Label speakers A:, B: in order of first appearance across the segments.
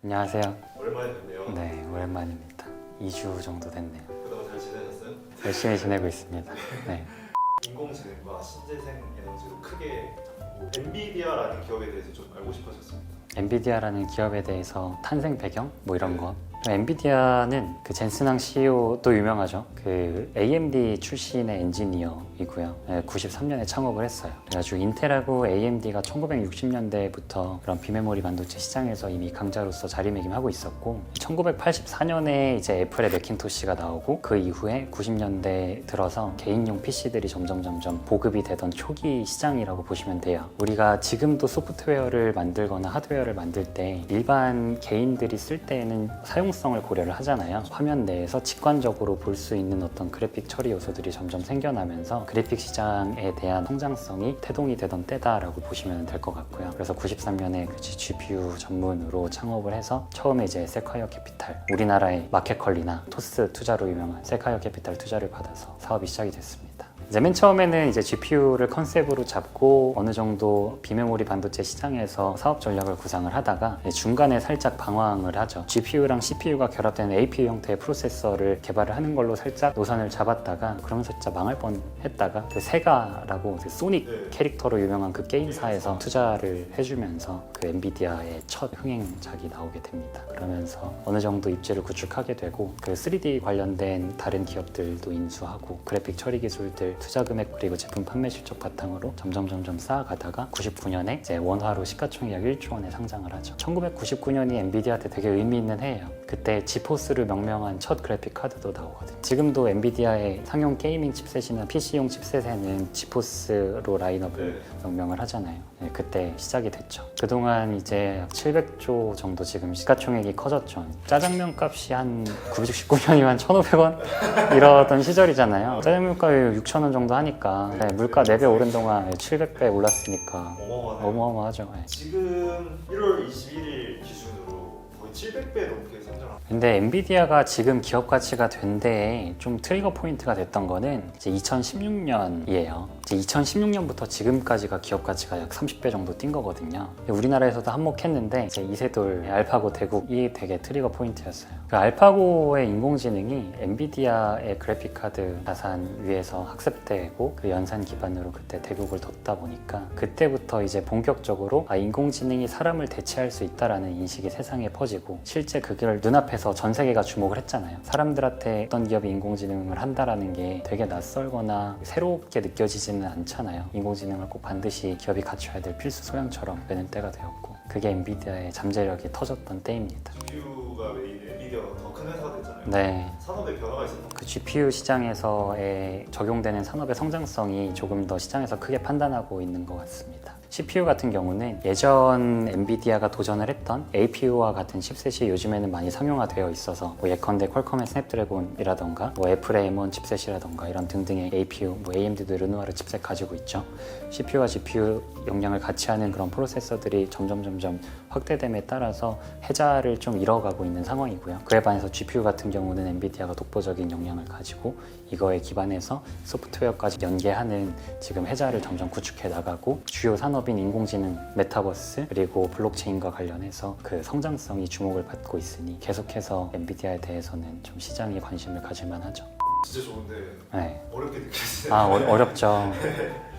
A: 안녕하세요.
B: 오랜만에 뵙네요.
A: 네, 오랜만입니다. 2주 정도 됐네요.
B: 그동안 잘 지내셨어요?
A: 열심히 지내고 있습니다. 네.
B: 인공지능과 신재생 에너지로 크게 엔비디아라는 기업에 대해서 좀 알고 싶어졌습니다.
A: 엔비디아라는 기업에 대해서 탄생 배경 뭐 이런 거. 엔비디아는 그 젠슨항 CEO도 유명하죠. 그 AMD 출신의 엔지니어이고요. 93년에 창업을 했어요. 그래가지고 인텔하고 AMD가 1960년대부터 그런 비메모리 반도체 시장에서 이미 강자로서 자리매김하고 있었고, 1984년에 이제 애플의 매킨토시가 나오고, 그 이후에 90년대 들어서 개인용 PC들이 점점 보급이 되던 초기 시장이라고 보시면 돼요. 우리가 지금도 소프트웨어를 만들거나 하드웨어를 만들 때 일반 개인들이 쓸 때에는 사용성을 고려를 하잖아요. 화면 내에서 직관적으로 볼 수 있는 어떤 그래픽 처리 요소들이 점점 생겨나면서 그래픽 시장에 대한 성장성이 태동이 되던 때다라고 보시면 될 것 같고요. 그래서 93년에 GPU 전문으로 창업을 해서 처음에 이제 세콰이어 캐피탈, 우리나라의 마켓컬리나 토스 투자로 유명한 세콰이어 캐피탈 투자를 받아서 사업이 시작이 됐습니다. 이제 맨 처음에는 이제 GPU를 컨셉으로 잡고 어느 정도 비메모리 반도체 시장에서 사업 전략을 구상을 하다가 중간에 살짝 방황을 하죠. GPU랑 CPU가 결합된 APU 형태의 프로세서를 개발을 하는 걸로 살짝 노선을 잡았다가, 그러면서 진짜 망할 뻔했다가 그 세가라고 그 소닉 캐릭터로 유명한 그 게임사에서 투자를 해주면서 그 엔비디아의 첫 흥행작이 나오게 됩니다. 그러면서 어느 정도 입지를 구축하게 되고, 그 3D 관련된 다른 기업들도 인수하고 그래픽 처리 기술들 투자 금액 그리고 제품 판매 실적 바탕으로 점점 쌓아가다가 99년에 이제 원화로 시가총액 약 1조 원에 상장을 하죠. 1999년이 엔비디아한테 되게 의미 있는 해예요. 그때 지포스를 명명한 첫 그래픽 카드도 나오거든요. 지금도 엔비디아의 상용 게이밍 칩셋이나 PC용 칩셋에는 지포스로 라인업을 명명을 하잖아요. 네, 그때 시작이 됐죠. 그동안 이제 약 700조 정도 지금 시가총액이 커졌죠. 짜장면 값이 한 999년이면 1,500원 이러던 시절이잖아요. 짜장면 값이 6,000원 정도 하니까 물가 4배 오른 동안 700배 올랐으니까 어마어마하죠. 네.
B: 지금 1월 21일 기준으로 거의 700배 넘게 성장합니다.
A: 근데 엔비디아가 지금 기업 가치가 된 데에 좀 트리거 포인트가 됐던 거는 이제 2016년이에요. 이제 2016년부터 지금까지가 기업 가치가 약 30배 정도 뛴 거거든요. 우리나라에서도 한몫했는데 이제 이세돌, 알파고, 대국이 되게 트리거 포인트였어요. 그 알파고의 인공지능이 엔비디아의 그래픽카드 자산 위에서 학습되고 그 연산 기반으로 그때 대국을 뒀다 보니까 그때부터 이제 본격적으로 인공지능이 사람을 대체할 수 있다라는 인식이 세상에 퍼지고, 실제 그걸 눈앞에서 전 세계가 주목을 했잖아요. 사람들한테 어떤 기업이 인공지능을 한다라는 게 되게 낯설거나 새롭게 느껴지지는 않잖아요. 인공지능을 꼭 반드시 기업이 갖춰야 될 필수 소양처럼 되는 때가 되었고, 그게 엔비디아의 잠재력이 터졌던 때입니다.
B: GPU가 메인 엔비디아가 더 큰 회사가 됐잖아요.
A: 네.
B: 산업의 변화가 있었던
A: 그 GPU 시장에서의 적용되는 산업의 성장성이 조금 더 시장에서 크게 판단하고 있는 것 같습니다. CPU 같은 경우는 예전 엔비디아가 도전을 했던 APU와 같은 칩셋이 요즘에는 많이 상용화되어 있어서 예컨대 퀄컴의 스냅드래곤이라던가 애플의 M1 칩셋이라던가 이런 등등의 APU, AMD도 르누아르 칩셋 가지고 있죠. CPU와 GPU 용량을 같이 하는 그런 프로세서들이 점점 확대됨에 따라서 해자를 좀 잃어가고 있는 상황이고요. 그에 반해서 GPU 같은 경우는 엔비디아가 독보적인 역량을 가지고 이거에 기반해서 소프트웨어까지 연계하는 지금 해자를 점점 구축해 나가고, 주요 산업인 인공지능, 메타버스 그리고 블록체인과 관련해서 그 성장성이 주목을 받고 있으니 계속해서 엔비디아에 대해서는 좀 시장이 관심을 가질 만하죠.
B: 진짜 좋은데
A: 네.
B: 어렵게 느껴지네요.
A: 어렵죠.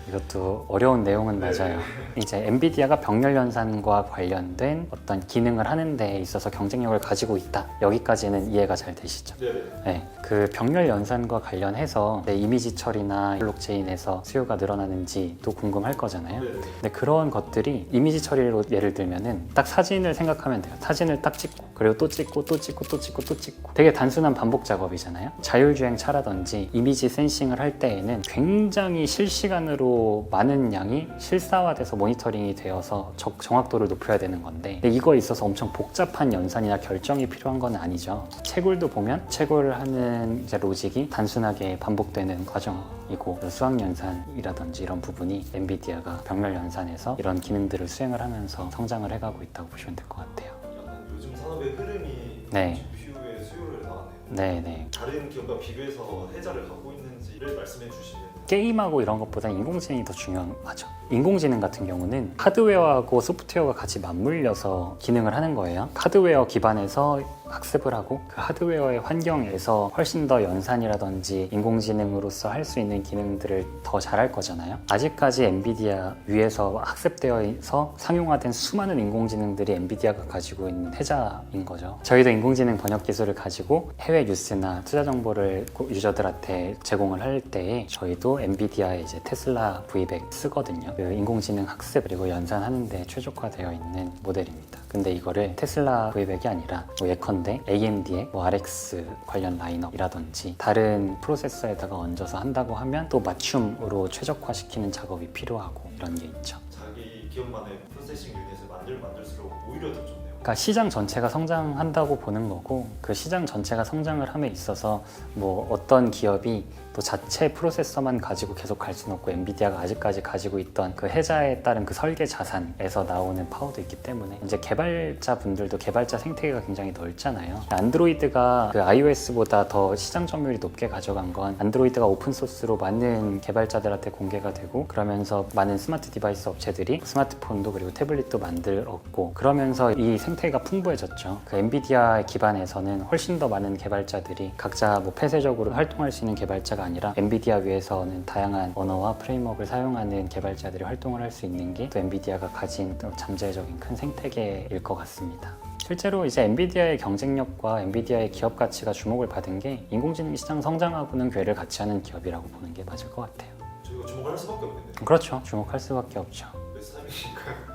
A: 이것도 어려운 내용은 맞아요. 이제 엔비디아가 병렬 연산과 관련된 어떤 기능을 하는 데 있어서 경쟁력을 가지고 있다. 여기까지는 이해가 잘 되시죠? 네. 그 병렬 연산과 관련해서 이미지 처리나 블록체인에서 수요가 늘어나는지도 궁금할 거잖아요. 근데 그런 것들이 이미지 처리로 예를 들면은 딱 사진을 생각하면 돼요. 사진을 딱 찍고 그리고 또 찍고 또 찍고 또 찍고 또 찍고, 되게 단순한 반복 작업이잖아요. 자율주행 차라든지 이미지 센싱을 할 때에는 굉장히 실시간으로 많은 양이 실사화돼서 모니터링이 되어서 정확도를 높여야 되는 건데, 근데 이거에 있어서 엄청 복잡한 연산이나 결정이 필요한 건 아니죠. 채굴도 보면 채굴을 하는 이제 로직이 단순하게 반복되는 과정이고, 수학 연산이라든지 이런 부분이 엔비디아가 병렬 연산에서 이런 기능들을 수행을 하면서 성장을 해가고 있다고 보시면 될 것 같아요.
B: 약간 요즘 산업의 흐름이 GPU의 수요를 나왔네요.
A: 네네.
B: 다른 기업과 비교해서 해자를 갖고 있는지를 말씀해 주시면
A: 게임하고 이런 것보다 인공지능이 더 중요하죠. 인공지능 같은 경우는 하드웨어하고 소프트웨어가 같이 맞물려서 기능을 하는 거예요. 하드웨어 기반에서 학습을 하고 그 하드웨어의 환경에서 훨씬 더 연산이라든지 인공지능으로서 할 수 있는 기능들을 더 잘할 거잖아요. 아직까지 엔비디아 위에서 학습되어서 상용화된 수많은 인공지능들이 엔비디아가 가지고 있는 혜자인 거죠. 저희도 인공지능 번역 기술을 가지고 해외 뉴스나 투자 정보를 유저들한테 제공을 할 때 저희도 엔비디아의 이제 테슬라 V100 쓰거든요. 그 인공지능 학습 그리고 연산하는 데 최적화되어 있는 모델입니다. 근데 이거를 테슬라 V100이 아니라 뭐 예컨대 AMD의 뭐 RX 관련 라인업이라든지 다른 프로세서에다가 얹어서 한다고 하면 또 맞춤으로 최적화시키는 작업이 필요하고 이런 게 있죠.
B: 자기 기업만의 프로세싱 유닛을 만들수록 오히려 더 좋네요.
A: 그러니까 시장 전체가 성장한다고 보는 거고 그 시장 전체가 성장을 함에 있어서 뭐 어떤 기업이 또 자체 프로세서만 가지고 계속 갈 수는 없고 엔비디아가 아직까지 가지고 있던 그 혜자에 따른 그 설계 자산에서 나오는 파워도 있기 때문에 이제 개발자분들도 개발자 생태계가 굉장히 넓잖아요. 안드로이드가 그 iOS보다 더 시장 점유율이 높게 가져간 건 안드로이드가 오픈소스로 많은 개발자들한테 공개가 되고 그러면서 많은 스마트 디바이스 업체들이 스마트폰도 그리고 태블릿도 만들었고 그러면서 이 생태계가 풍부해졌죠. 그 엔비디아 기반에서는 훨씬 더 많은 개발자들이 각자 뭐 폐쇄적으로 활동할 수 있는 개발자가 아니라 엔비디아 위에서는 다양한 언어와 프레임워크를 사용하는 개발자들이 활동을 할 수 있는 게 또 엔비디아가 가진 또 잠재적인 큰 생태계일 것 같습니다. 실제로 이제 엔비디아의 경쟁력과 엔비디아의 기업 가치가 주목을 받은 게 인공지능 시장 성장하고는 궤를 같이 하는 기업이라고 보는 게 맞을 것 같아요.
B: 저희가 주목을 할 수밖에 없겠네요.
A: 그렇죠. 주목할 수밖에 없죠.
B: 매수 타이밍일까요?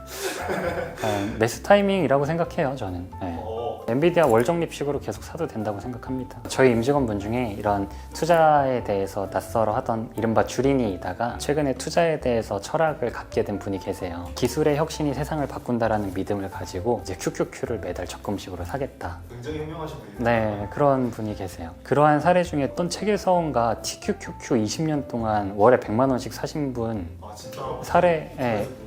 A: 매수 타이밍이라고 생각해요, 저는. 네. 엔비디아 월적립식으로 계속 사도 된다고 생각합니다. 저희 임직원분 중에 이런 투자에 대해서 낯설어 하던 이른바 주린이다가 최근에 투자에 대해서 철학을 갖게 된 분이 계세요. 기술의 혁신이 세상을 바꾼다라는 믿음을 가지고 이제 QQQ를 매달 적금식으로 사겠다.
B: 굉장히 현명하신 분이에요.
A: 네, 그런 분이 계세요. 그러한 사례 중에 어떤 책에서인가 TQQQ 20년 동안 월에 100만 원씩 사신 분
B: 아 진짜요?
A: 사례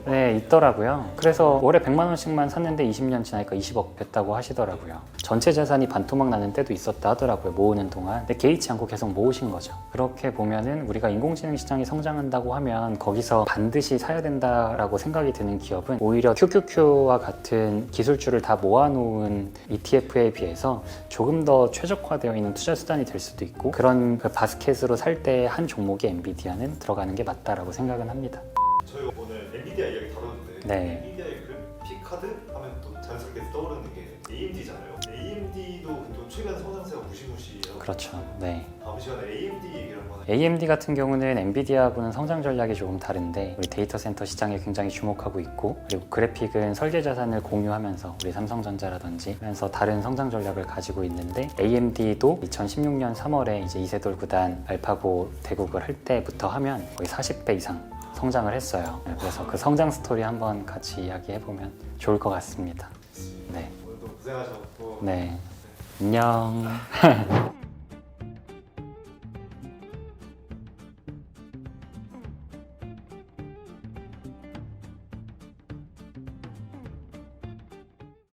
A: 네, 있더라고요. 그래서 월에 100만 원씩만 샀는데 20년 지나니까 20억 됐다고 하시더라고요. 전체 재산이 반토막 나는 때도 있었다 하더라고요. 모으는 동안. 근데 개의치 않고 계속 모으신 거죠. 그렇게 보면은 우리가 인공지능 시장이 성장한다고 하면 거기서 반드시 사야 된다라고 생각이 드는 기업은 오히려 QQQ와 같은 기술주를 다 모아놓은 ETF에 비해서 조금 더 최적화되어 있는 투자 수단이 될 수도 있고 그런 그 바스켓으로 살 때 한 종목의 엔비디아는 들어가는 게 맞다라고 생각은 합니다.
B: 저희가 오늘 엔비디아 이야기 다뤘는데
A: 네.
B: 엔비디아의 그래픽 카드 하면 또 자연스럽게 떠오르는 게 AMD잖아요. AMD도 또 최근 성장세가 무시무시해요.
A: 그렇죠. 네.
B: 다음 시간에 AMD 얘기를 한번 해요.
A: AMD 같은 경우는 엔비디아하고는 성장 전략이 조금 다른데 우리 데이터 센터 시장에 굉장히 주목하고 있고 그리고 그래픽은 설계 자산을 공유하면서 우리 삼성전자라든지 하면서 다른 성장 전략을 가지고 있는데 AMD도 2016년 3월에 이제 이세돌 구단 알파고 대국을 할 때부터 하면 거의 40배 이상 성장을 했어요. 그래서 그 성장 스토리 한번 같이 이야기해보면 좋을 것 같습니다. 네.
B: 오늘도 고생하셨고
A: 네. 안녕.